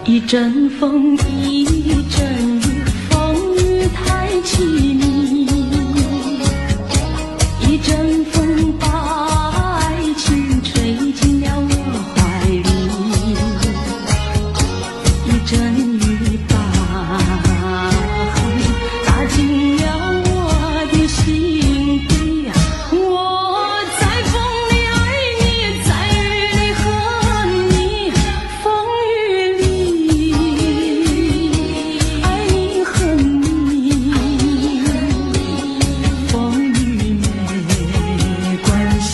一阵风，一阵雨，风雨太凄迷。一阵风把爱情吹进了我怀里，一阵雨把恨打进了我的心底。我在风里爱你，在雨里恨你，风雨里爱你恨你，风雨没关系，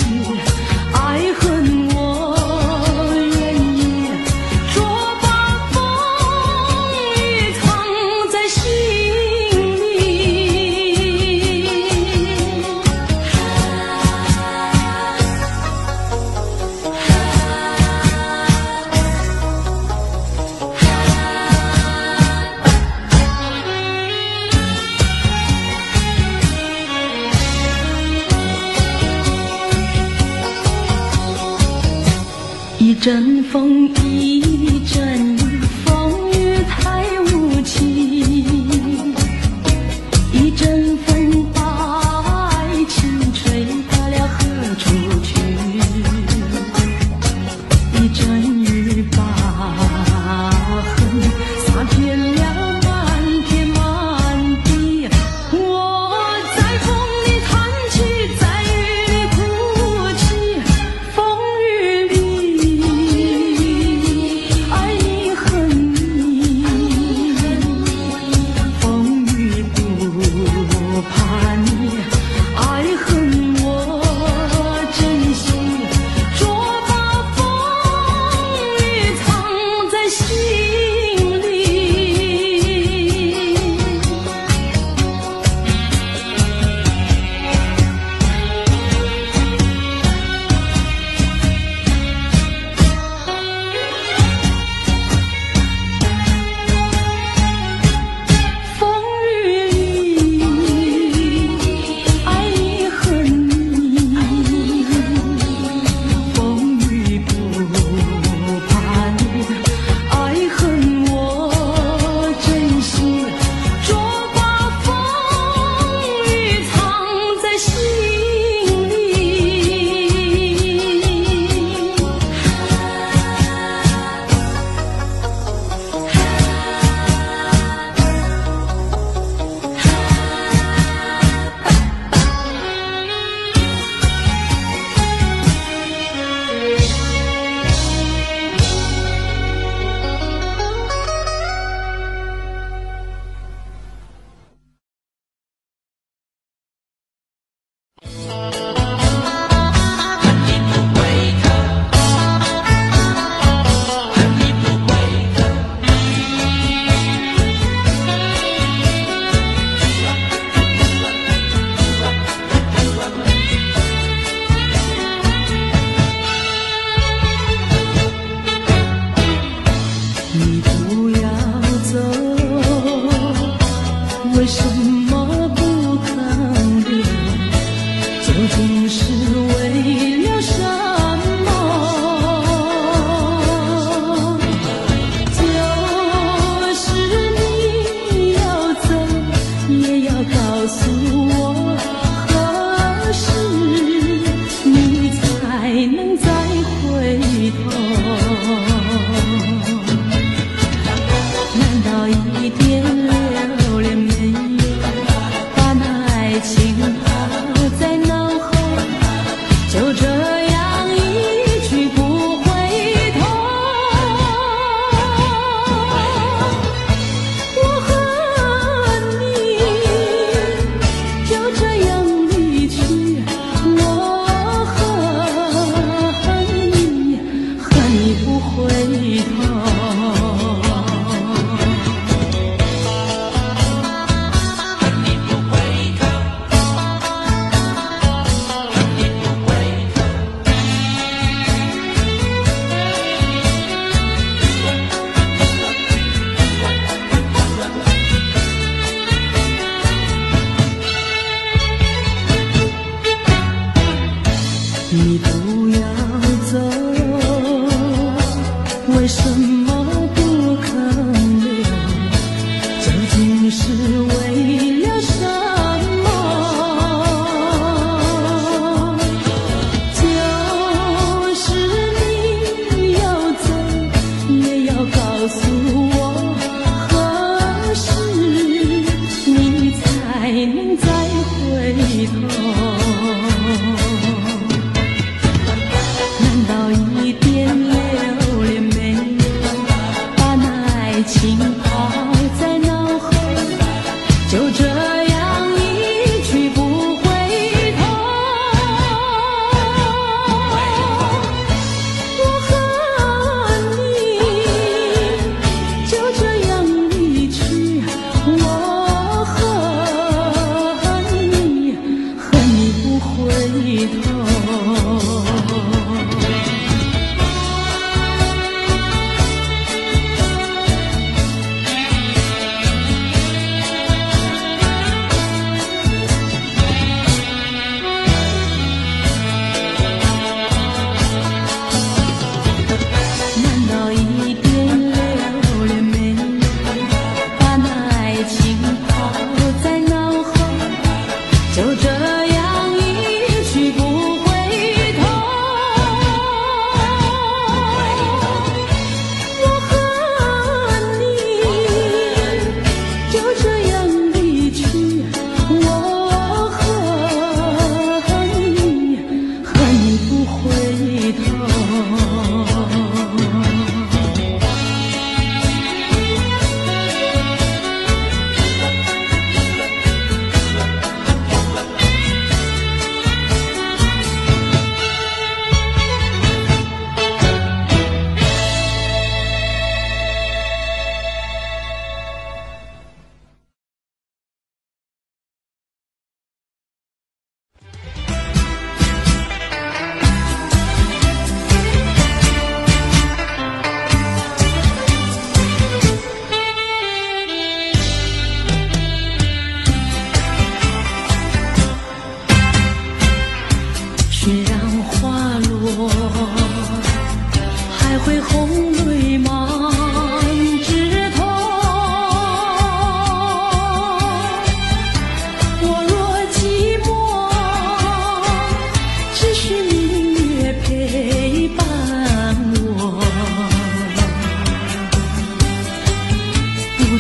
爱恨我愿意，捉把风雨藏在心里。一阵风，一阵雨，风雨太无情。一阵风把爱情吹到了何处去？一阵雨把恨洒遍了满天满地。我在风里叹气，在雨里哭泣，风雨里爱你恨你，风雨不怕你，爱恨我珍惜，捉把风雨藏在心里。风雨里爱你恨你，风雨不怕你，爱恨我珍惜，捉把风雨藏在心里。你不要走，为什么不肯留？究竟是为了什么？就是你要走，也要告诉我，何时你才能再回头？难道一点留恋没有，把那爱情抛在脑后，就这样一去不回头？我恨你，就这样离去，我恨你，恨你不回头。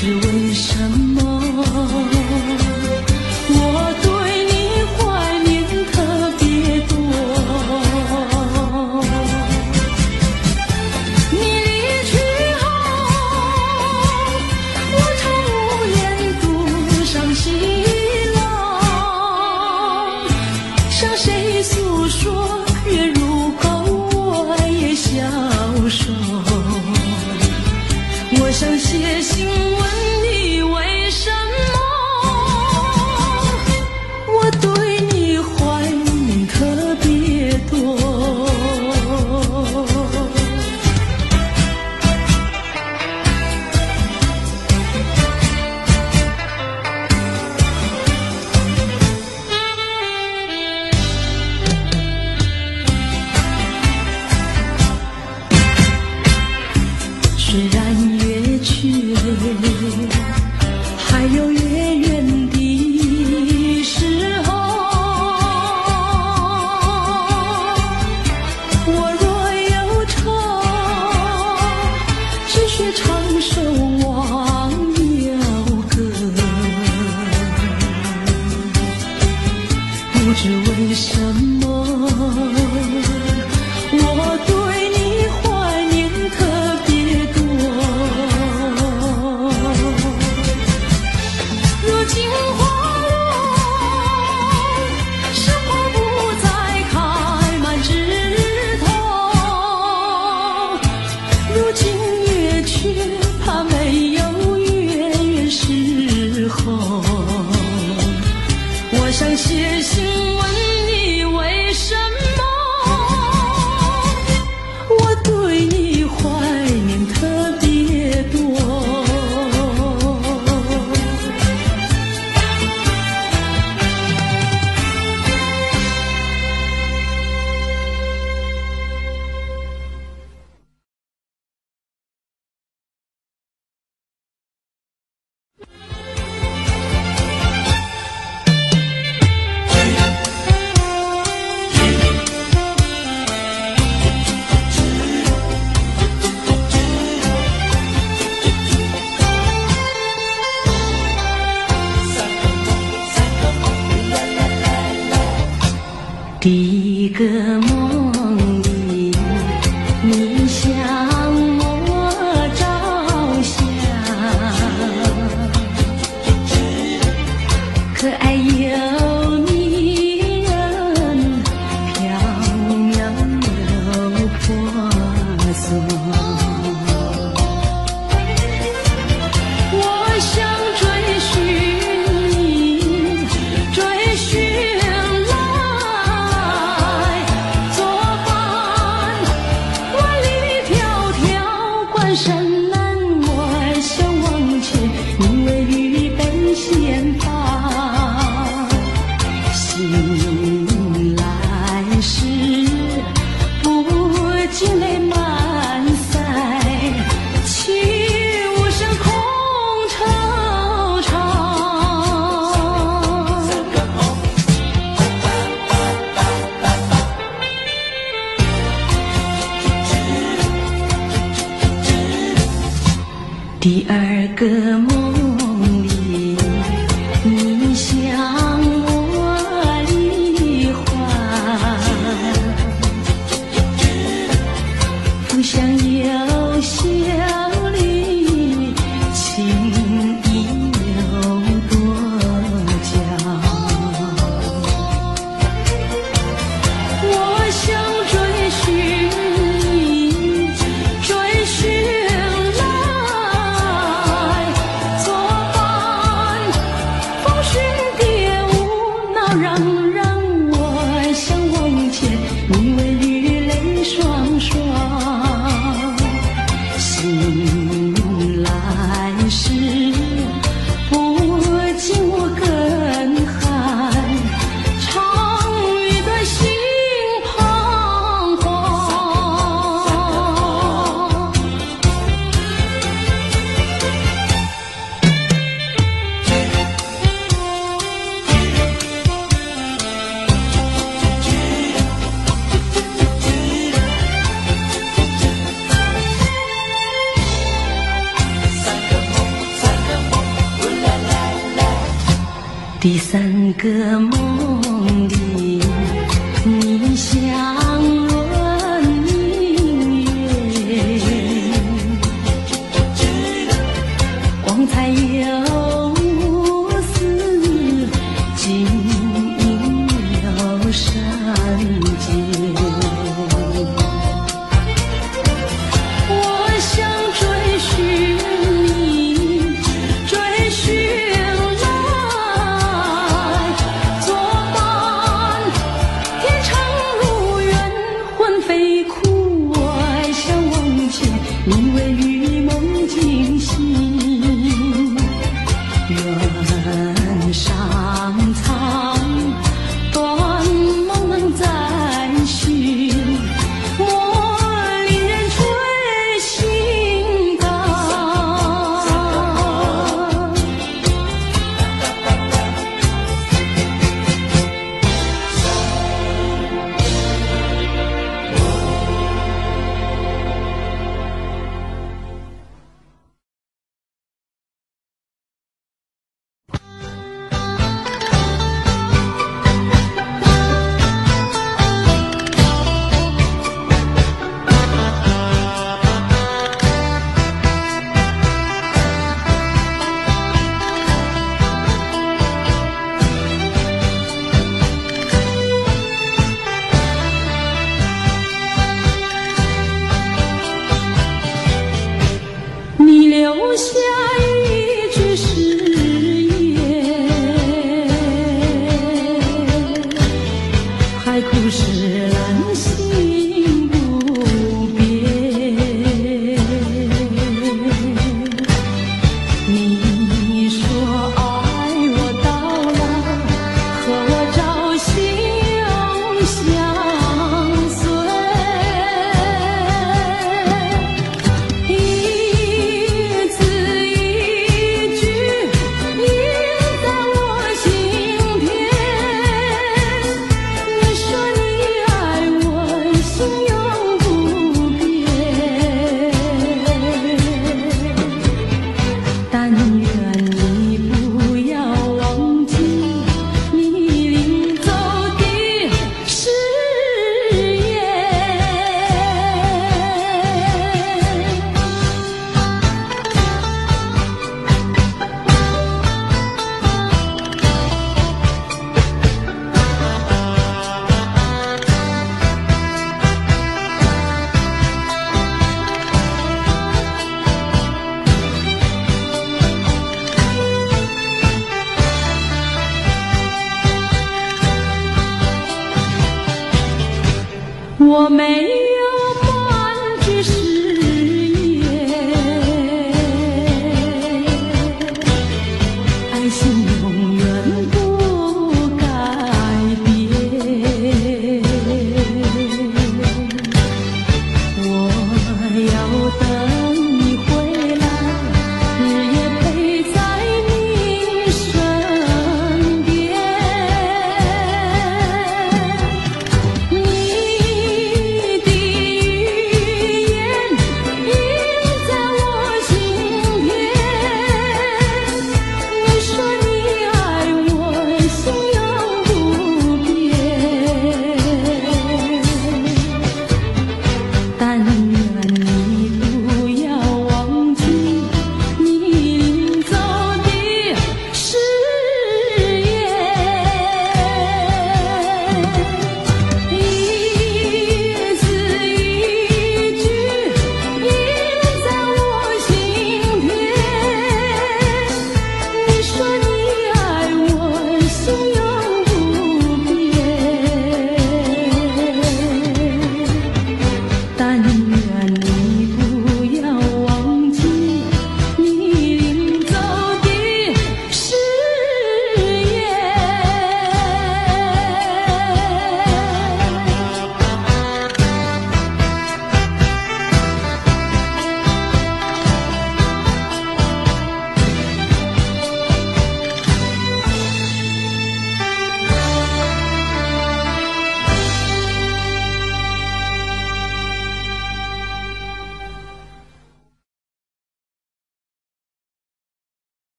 知为什么，我对你怀念特别多。你离去后，我常无言独伤心了，向谁诉说？月如钩，我也消瘦。我想写信问你为什么，我对你怀念特别多。虽然月缺，还有月圆的时候，我若有愁，只需唱首忘忧歌。不知为什么，我对你怀念特别多。如今花落，生活不再开满枝头。如今月缺，怕没有月圆时候。我想写信问你为什么，我对你怀念特别多。第一个梦里，你向我照相，可爱又迷人，缥缈又婆娑。我想追寻你，追寻来作伴。万里迢迢，关山难，我想往前，你为预备先发。醒来时，不禁泪满腮，泣无声空惆怅。第二个梦里，你向我梨花，浮香又笑里，情意有多娇。我想追寻你，追寻来作伴。第三个梦里，你像轮明月，光彩有丝，晶莹有闪结。我想追寻你，追寻来作伴，天长如愿，魂飞苦爱，想往前，因为与梦惊醒，愿上苍断梦能再续。留下一句誓言，海枯石烂心不变。你说爱我到老，和我朝夕相随。但愿你不要忘记你临走的誓言。我没有半句誓言，爱情永远不改变。我要等你回来，日夜陪在你身边。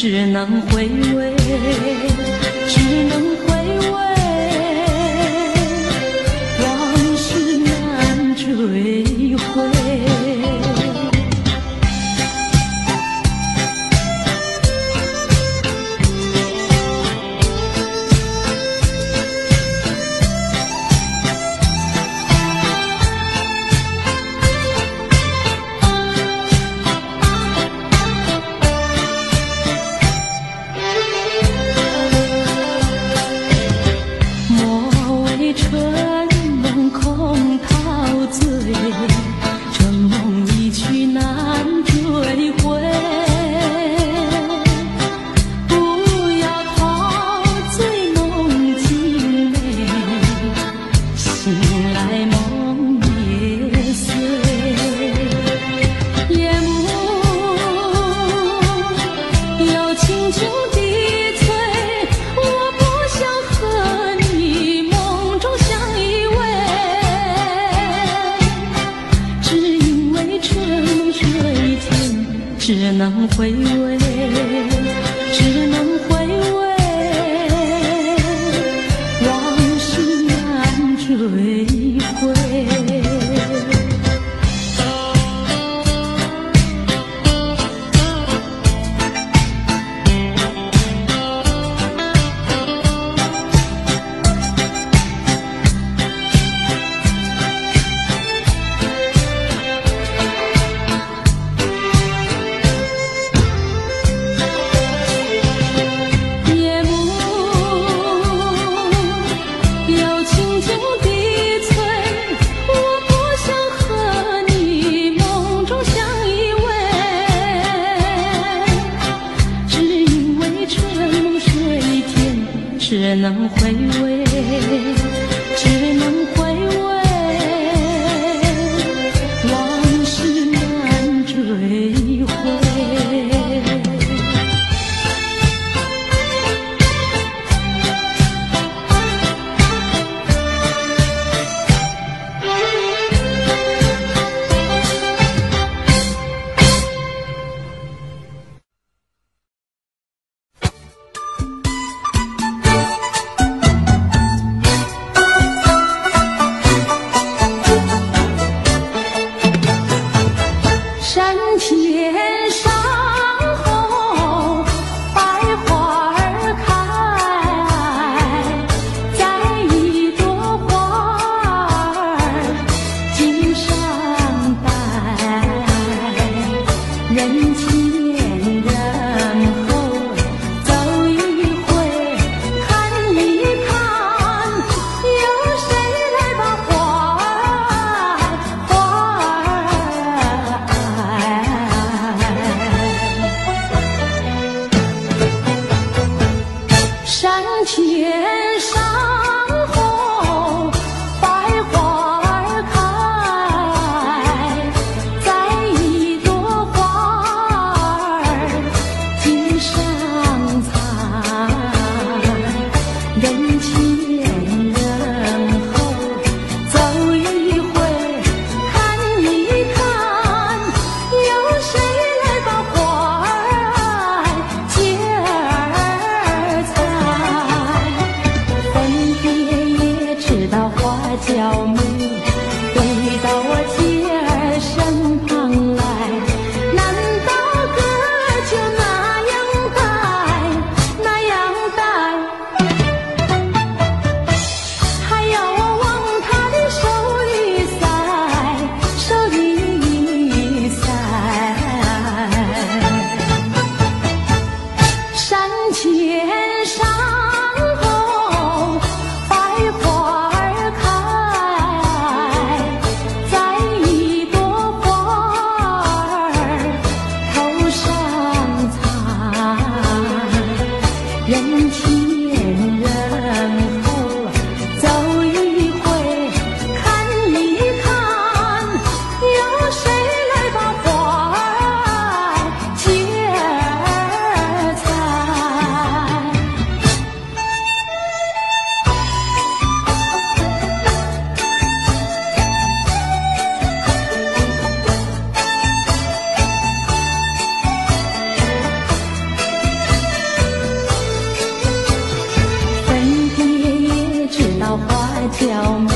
只能回味，只能回味，往事难追回。春梦空陶醉，沉默只能回味，往事难追回。只能回味，只能回味，往事难追回。山前山后百花儿开，在一朵花儿襟上戴，人前人后走一回，看一看，有谁来把花儿山前山后百花儿开，在一朵花儿襟上采，人前人后走一回，看一看，有谁来把花儿接儿采。分别也知道花娇美，飞到我姐儿身旁来，难道哥就那样戴，那样戴，还要我往他的手里塞，手里塞。山前山后百花儿开，在一朵花儿头上采，人前人后走一回，看一看，有谁来把花儿接儿采。分别也知道花娇美，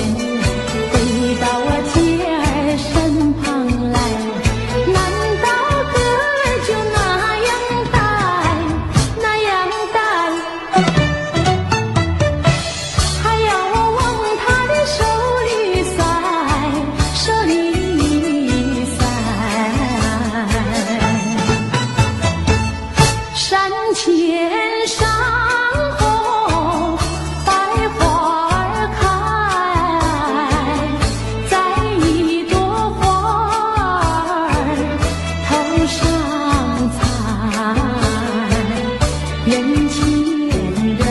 飞到我姐儿身旁来，难道哥就那样戴，那样戴，还要我往他的手里塞，手里塞。山前山后百花儿开，在一朵花儿头上采，人前人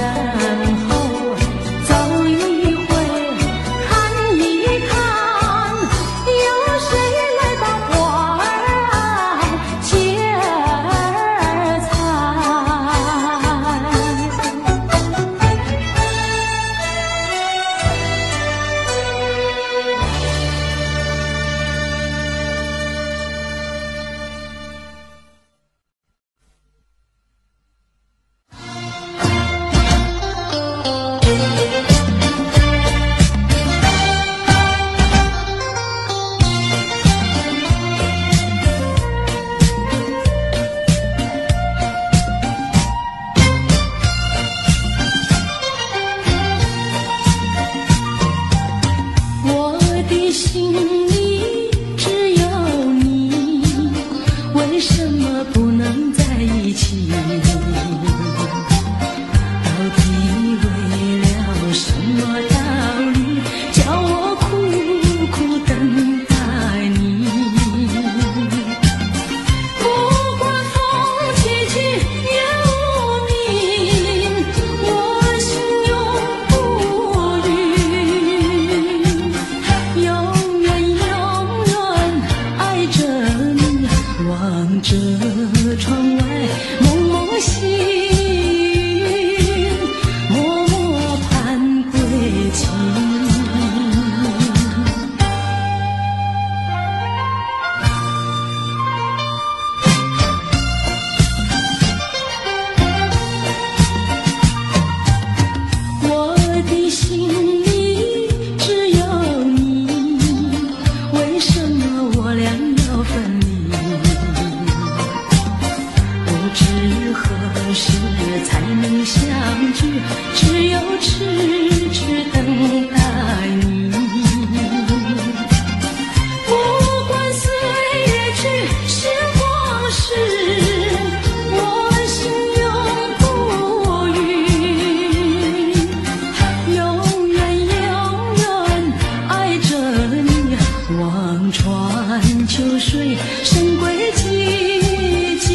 后走一回，看一看，有谁来把花儿接儿采。知何时才能相聚，只有痴痴等待你。不管岁月去，时光逝，我心永不渝，永远永远爱着你。望穿秋水，深归寂静，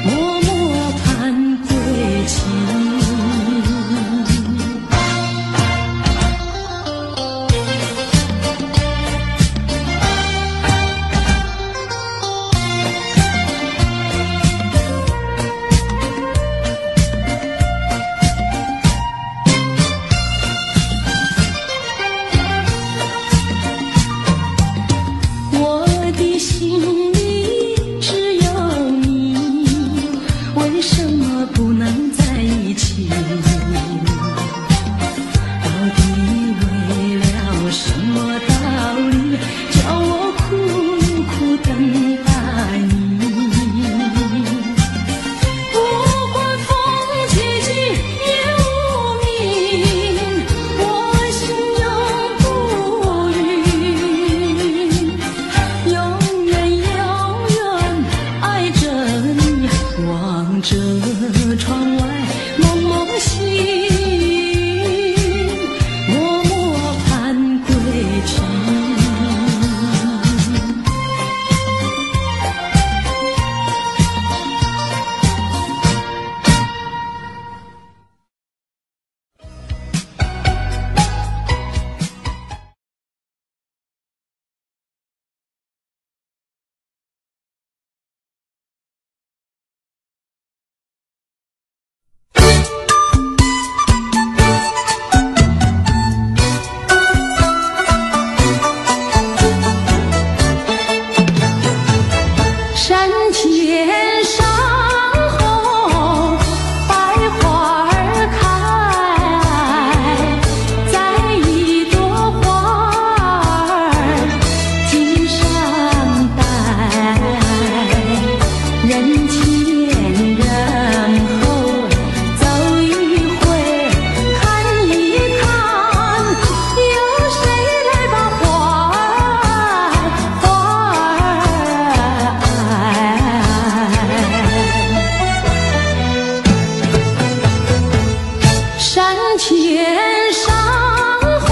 默默盼归期。我的心里只有你，为什么不能在一起？到底为了什么道理，叫我苦苦等待你？不管风起起夜无名，我心永不渝，永远永远爱着你。望着窗外蒙蒙星，默默盼归期。山前山后百花儿开，在一朵花儿襟上戴，人前人后走一回，看一看，有谁来把花儿山前山后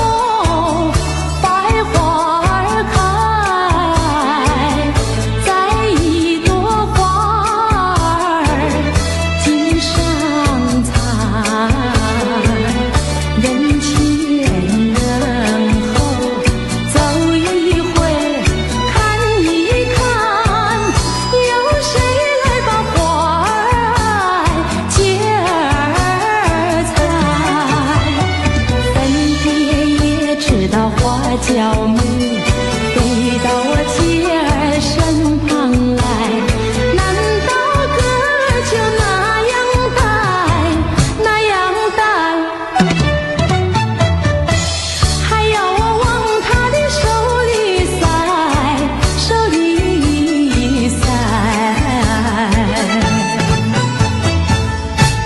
百花儿开，在一朵花儿襟上采，人前人后走一回，看一看，有谁来把花儿接儿采？分别也知道花娇美，飞到我姐儿身旁来，难道哥就那样戴，那样戴？还要我往他的手里塞，手里塞。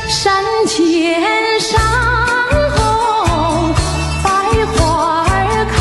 山前山后百花儿开，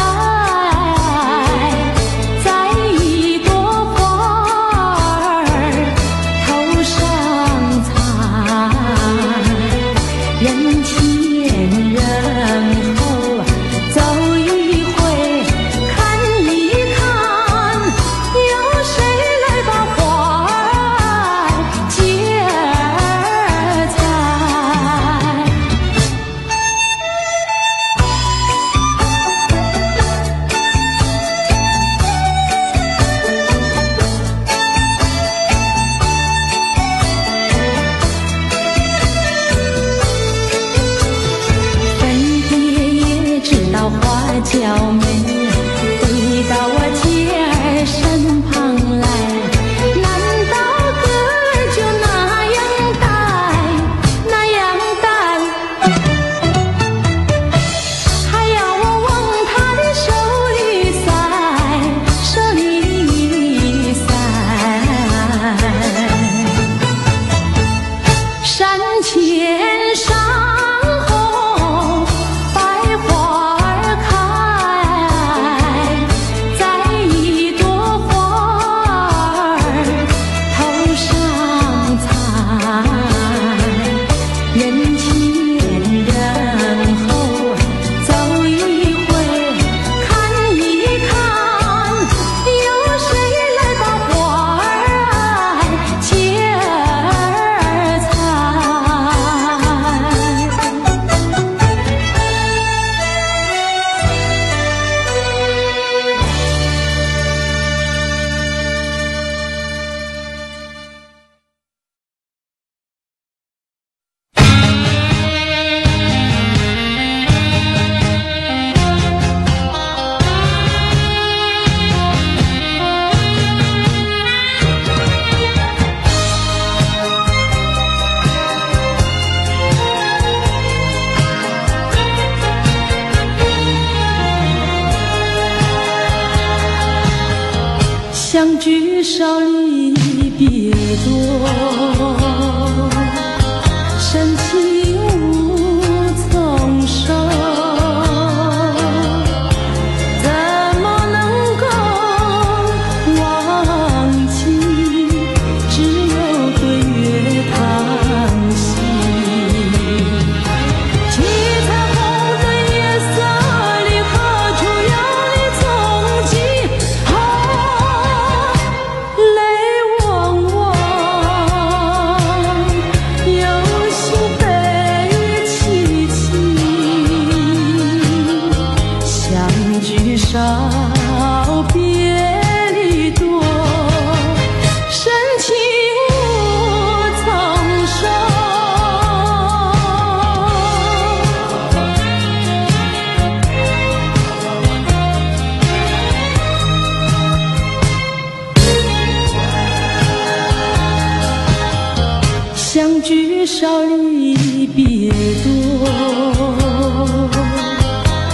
少离别多，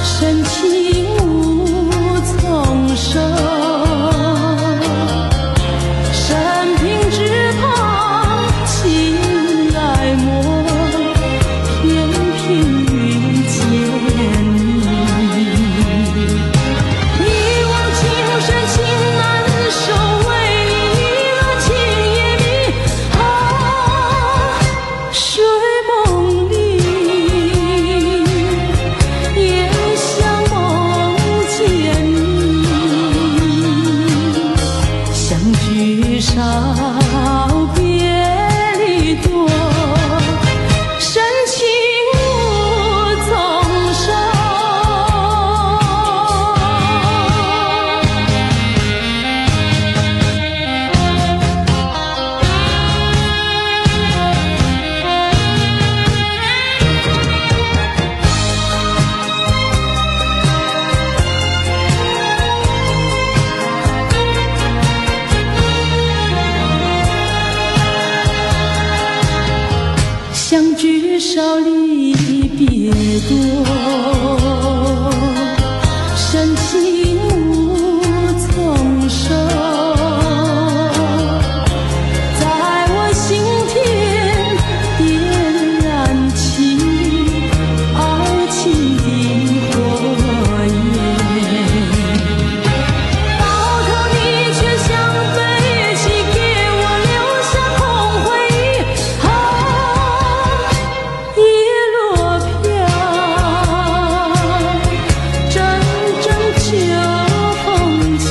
深情无从收。生平只盼情来磨，偏偏遇见你。一往情深情难收，为你了情也迷。睡梦里也想梦见你，相聚少，别离多，深情无从收。相聚少，离别多，深情无从收。在我心田点燃起爱情的火焰，到头你却像背弃，给我留下空回忆。叶落飘，阵阵秋风起。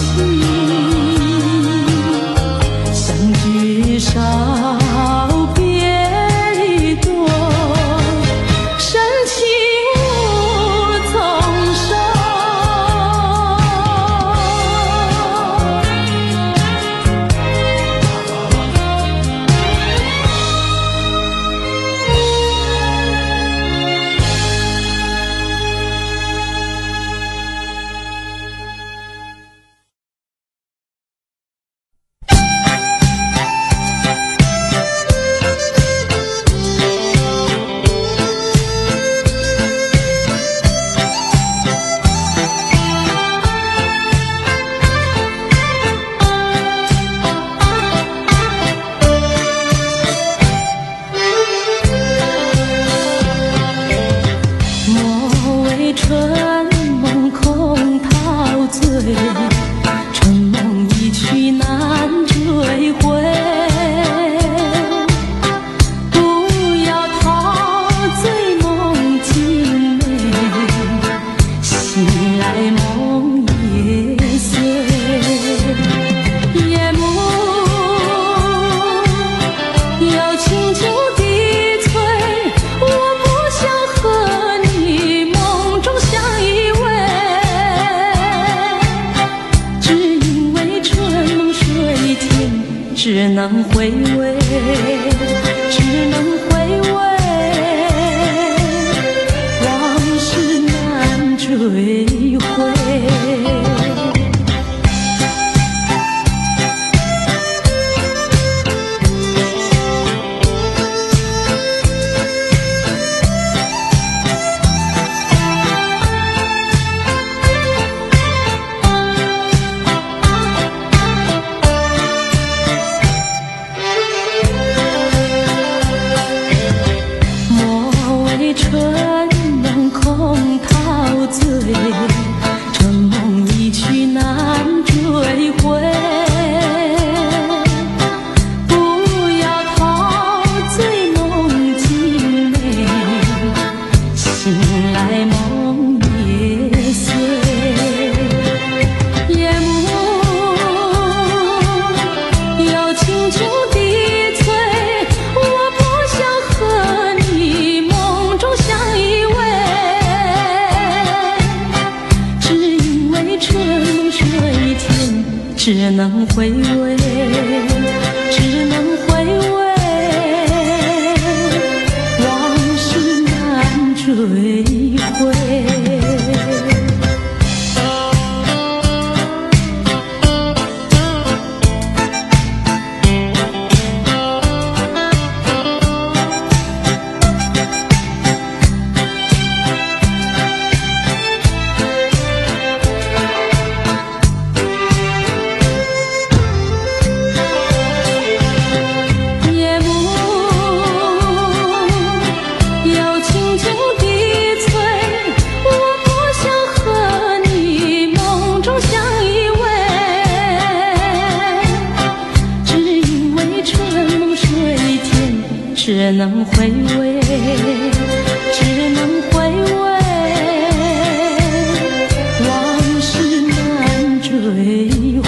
相聚少，别离多，深情无从收。莫为春梦空陶醉，春梦一去难追回。不要陶醉梦境美，醒来梦也碎。夜幕又轻轻低垂，我不想和你梦中相依偎，只因为春梦水天，只能回味，只能回味，往事难追回。能回味，只能回味，往事难追回。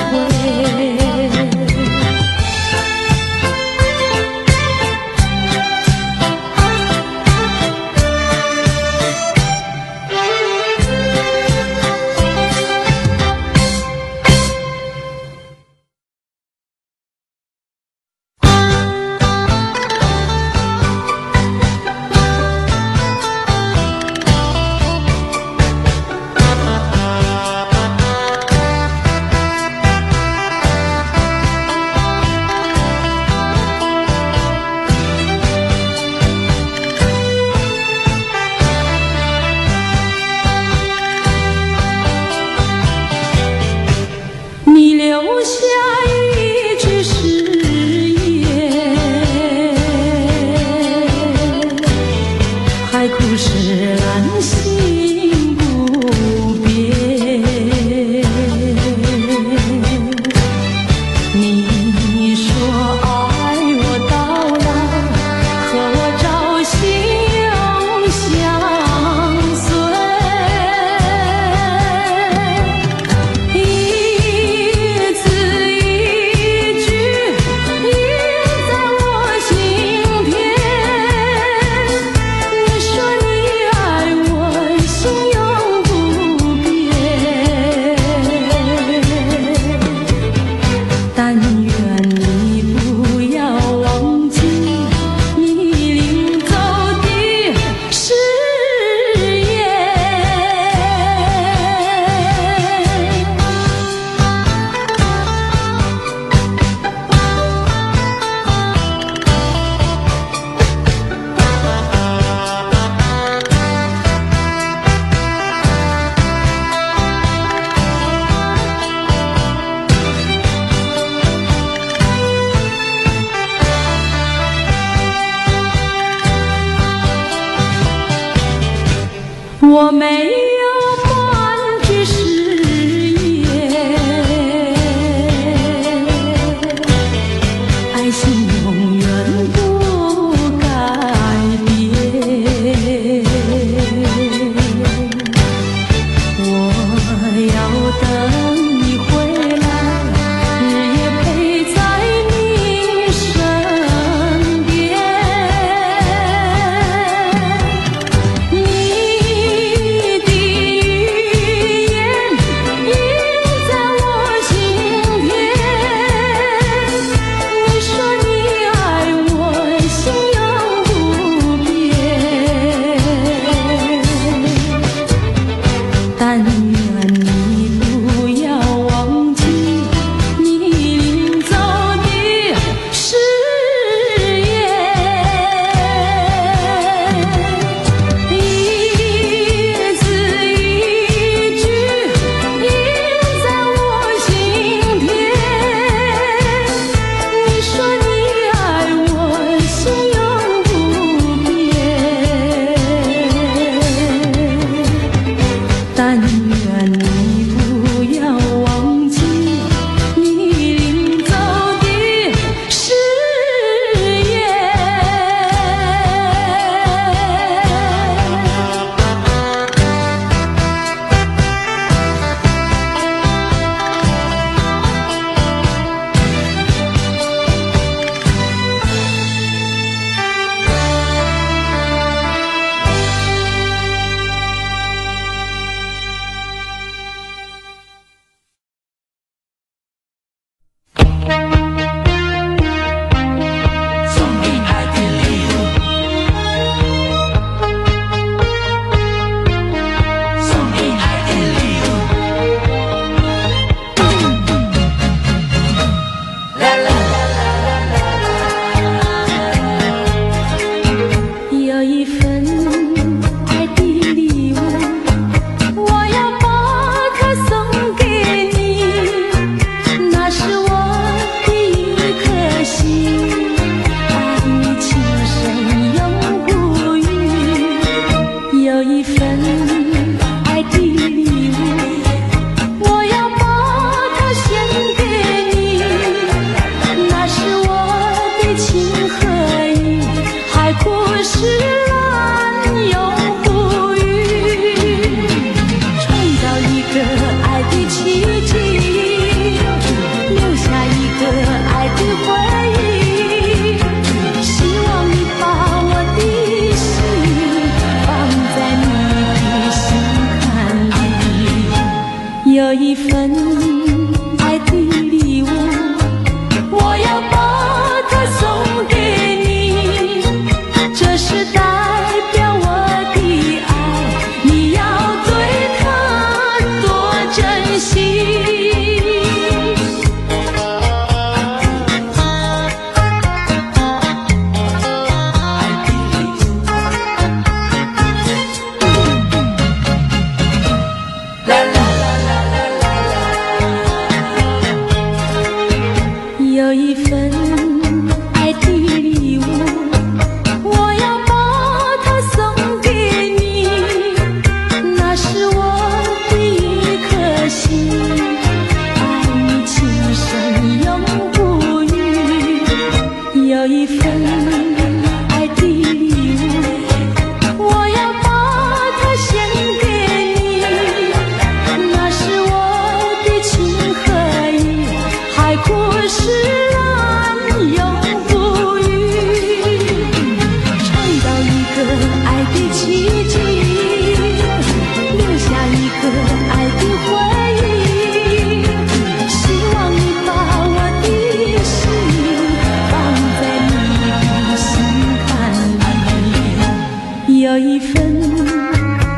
有一份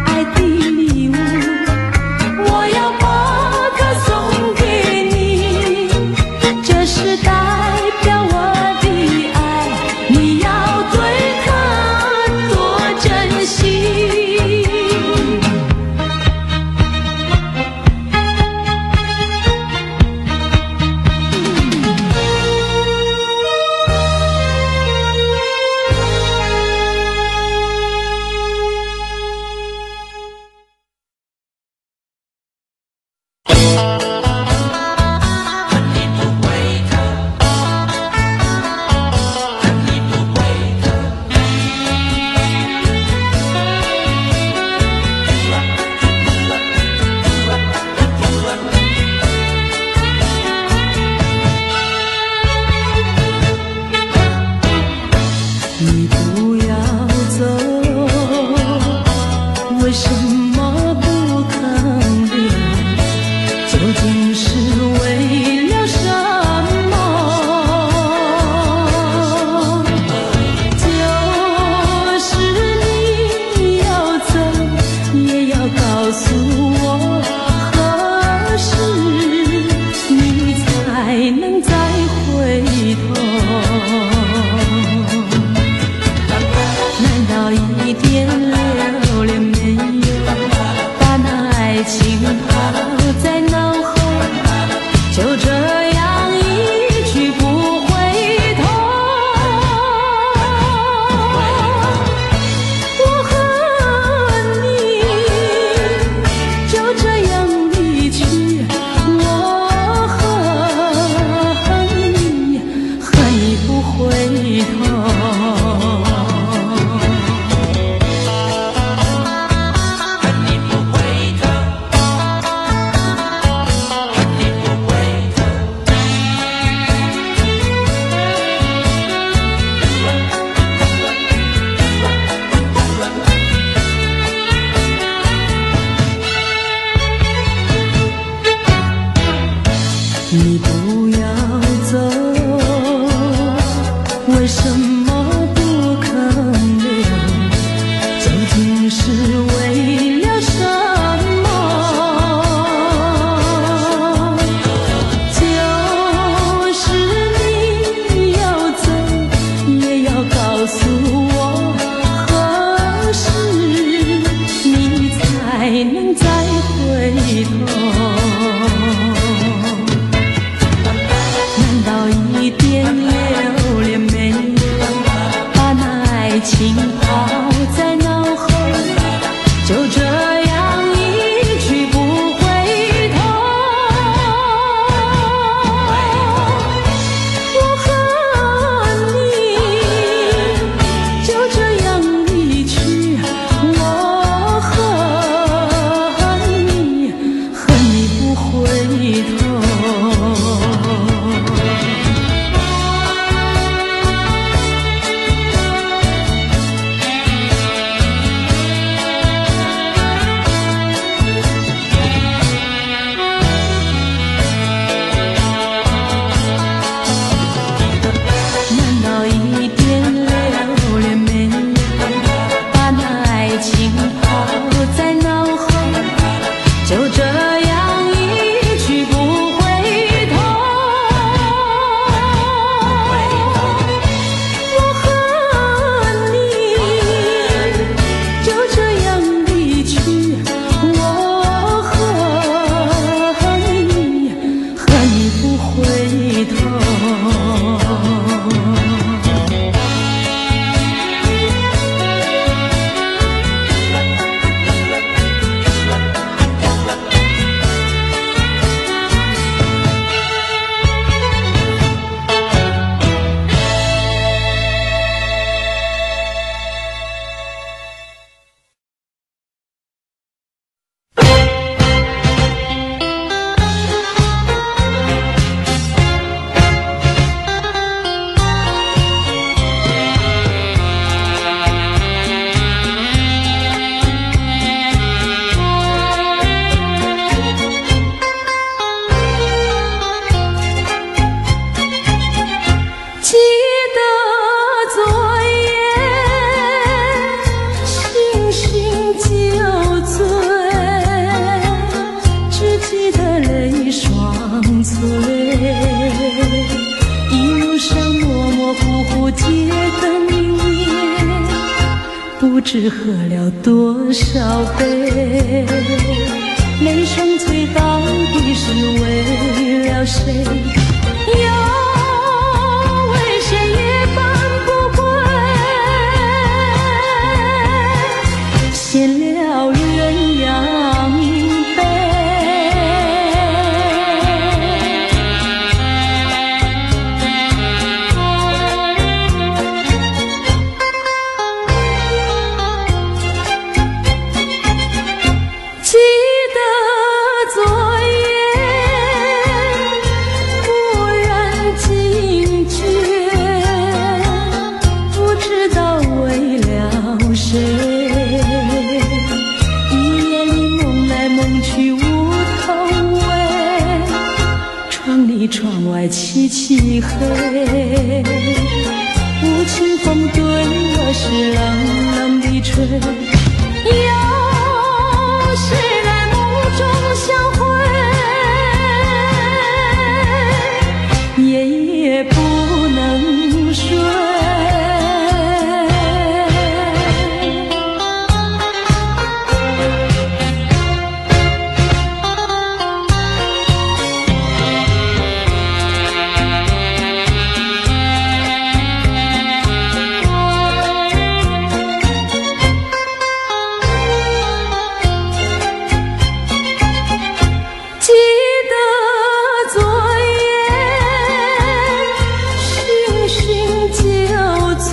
爱的礼物，我要把它送给你，这是代表我的爱，你要对它多珍惜。你不要走，为什么不肯留？究竟是为了什么？就是你要走，也要告诉我，何时你才能再回头？一点留恋没有，把那爱情抛在脑后，就这样一去不回头。我和你就这样离去，我恨你，恨你不回头。你不要走，为什么不肯留？究竟是为了什么？就是你要走，也要告诉我，何时你才能再回头？一点留恋没有，把那爱情抛在脑后，就这样一去不回头。我和你就这样离去，我恨你，恨你不回头。不知喝了多少杯，泪双垂到底是为了谁？又为谁夜半不归？闲了鸳鸯杯。记得昨夜蓦然惊觉，不知道为了谁，一夜里梦来梦去无头尾，窗里窗外漆漆黑，无情风对我是冷冷地吹。是来梦中相会，夜夜不能睡。记得昨夜醺醺酒醉，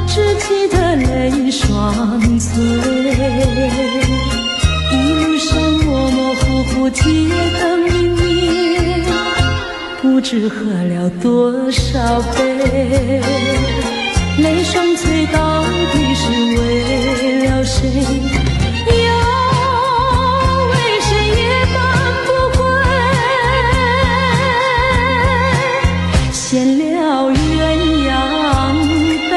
只记得泪双垂，一路上模模糊糊记得明明，不知喝了多少杯，泪双垂到底是为了谁？闲了鸳鸯杯。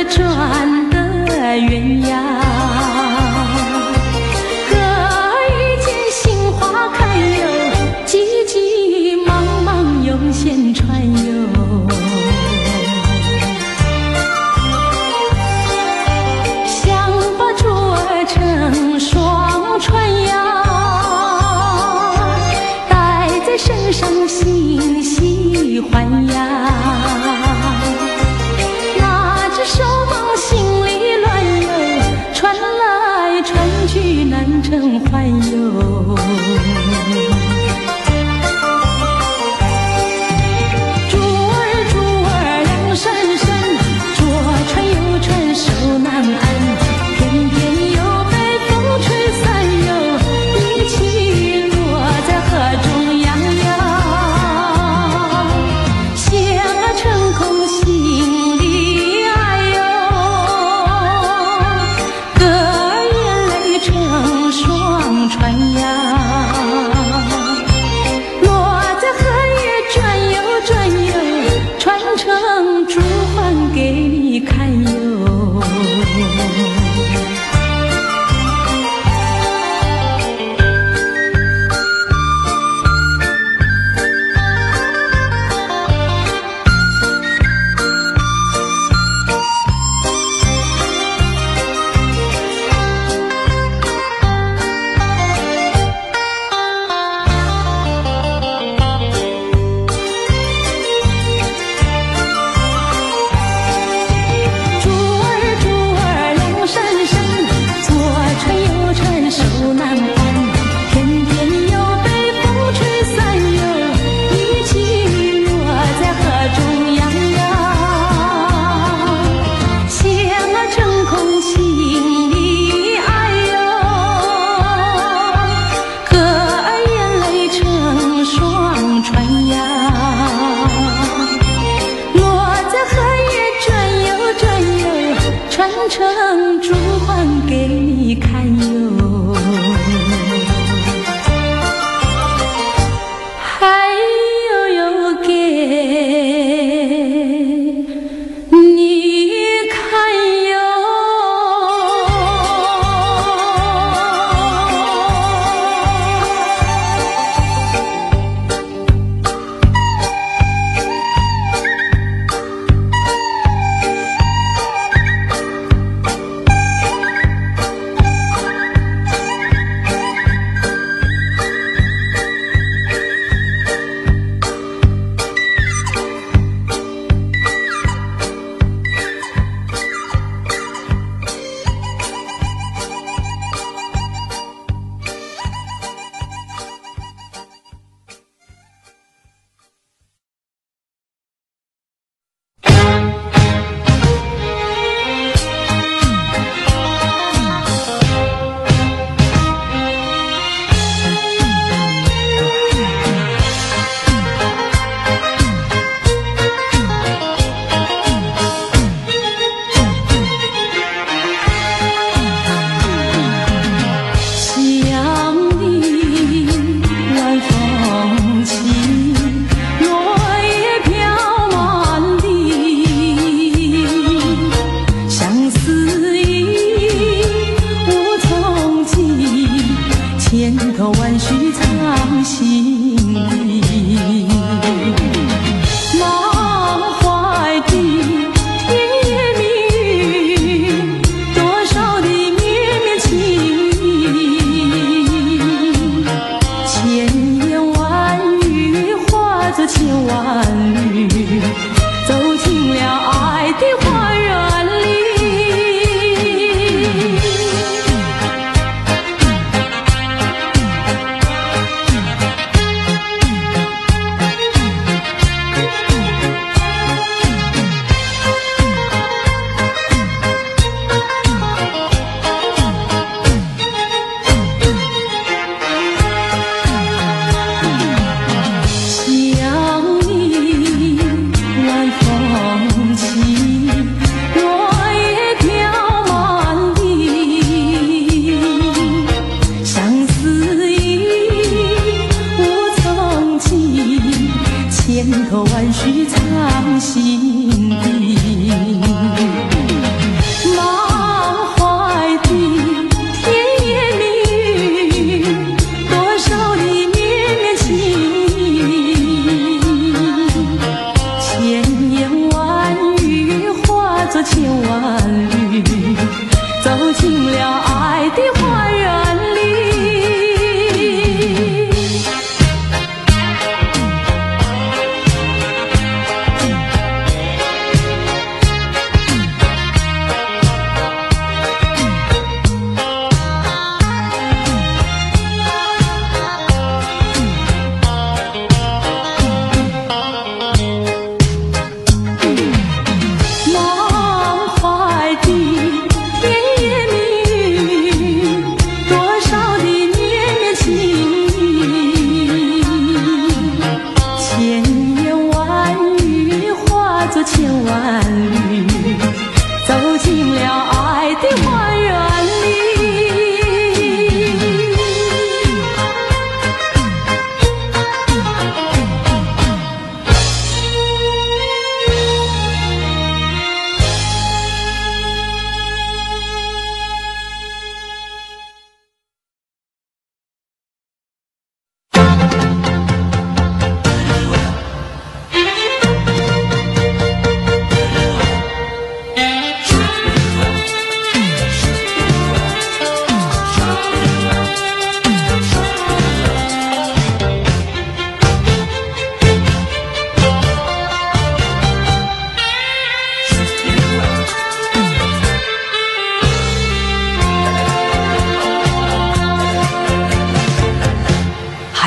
转的鸳鸯，隔一间杏花开哟，急急忙忙涌现船哟。想把珠儿成双船呀，带在身上细细环呀。手忙心里乱哟，传来传去难成还哟。珠儿两闪闪，左传右传手难安，偏偏又被风吹散哟，一起落在河中央呀。成珠环给你看哟，还有给你看哟。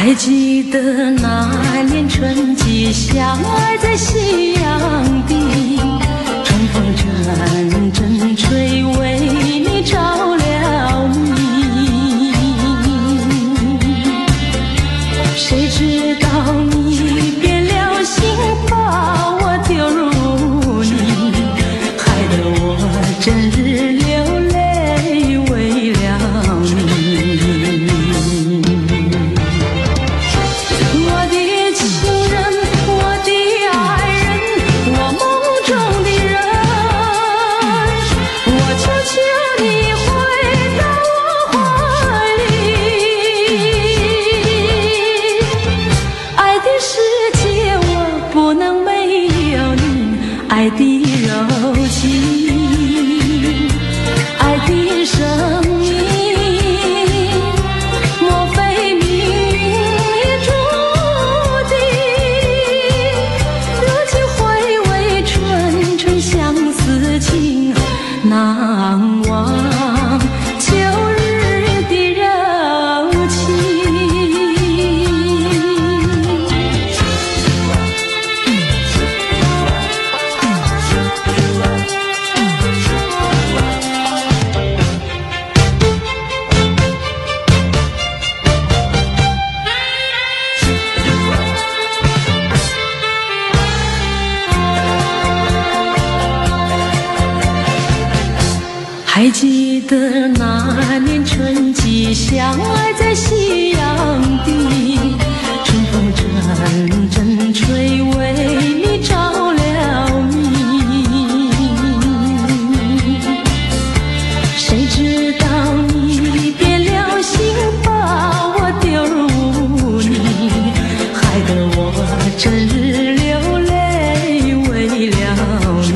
还记得那年春季，相爱在夕阳地，春风阵阵吹，为你着了迷。谁知道你变了心，把我丢入泥，害得我整日那年春季相爱在夕阳底，春风阵阵吹，为你着了迷。谁知道你变了心，把我丢入污泥，害得我整日流泪为了你。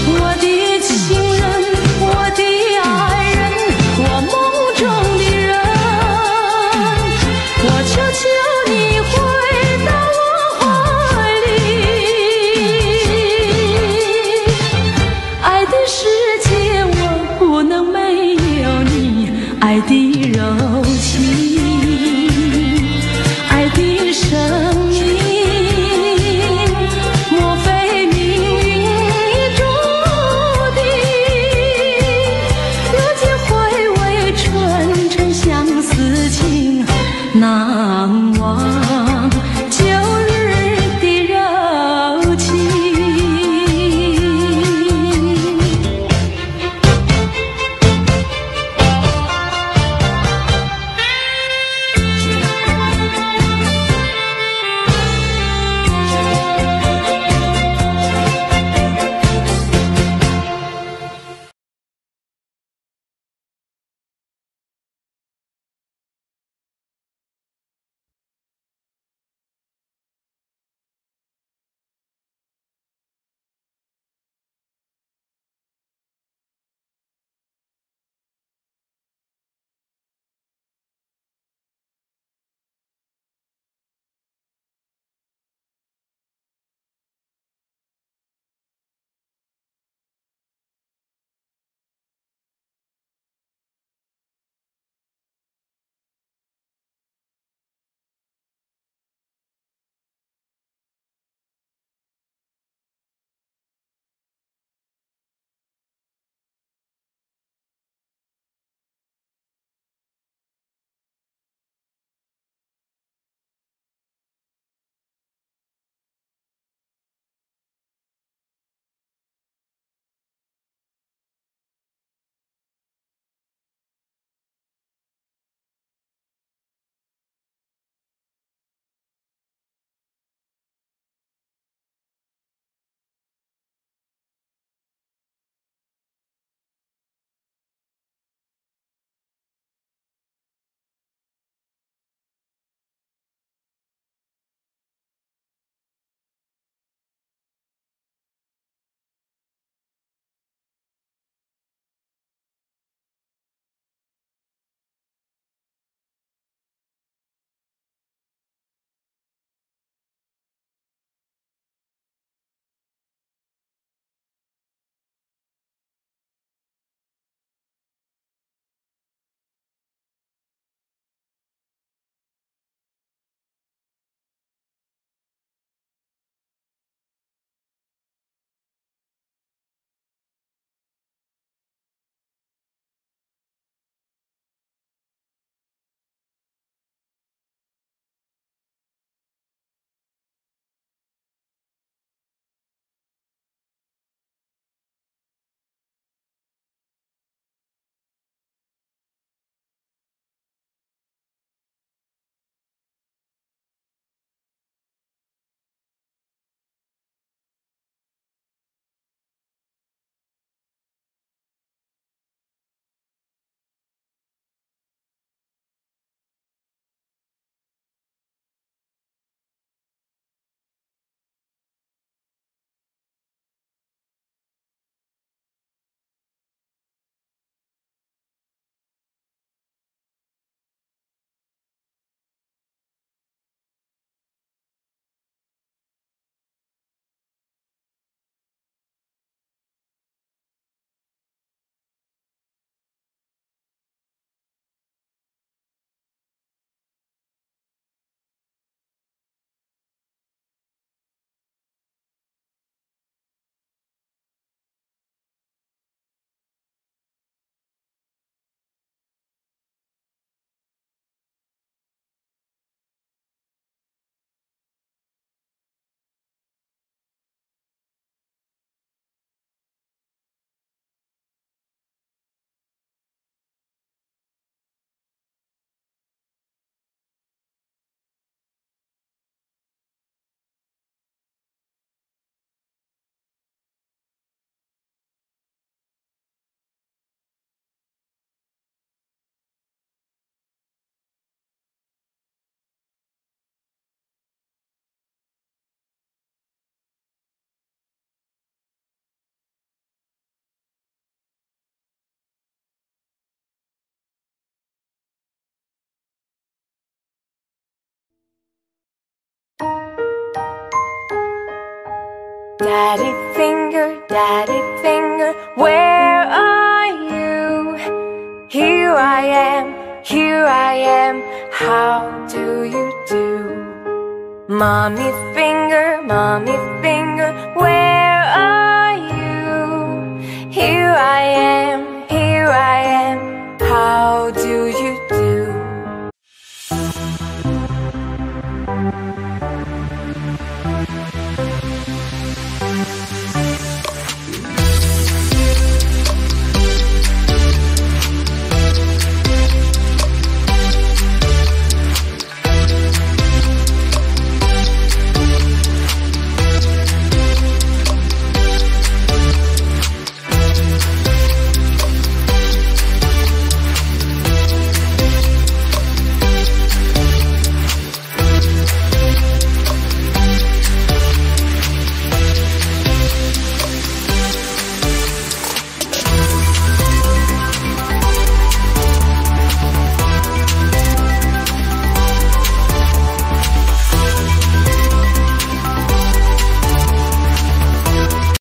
我的情人，我的爱人，我梦中的人，我求求你回到我怀里。爱的世界我不能没有你，爱的柔情，爱的生命，莫非命运已注定？如今回味纯纯相思情，难忘旧日的柔情。Daddy finger, where are you? Here I am, how do you do? Mommy finger, where are you? Here I am.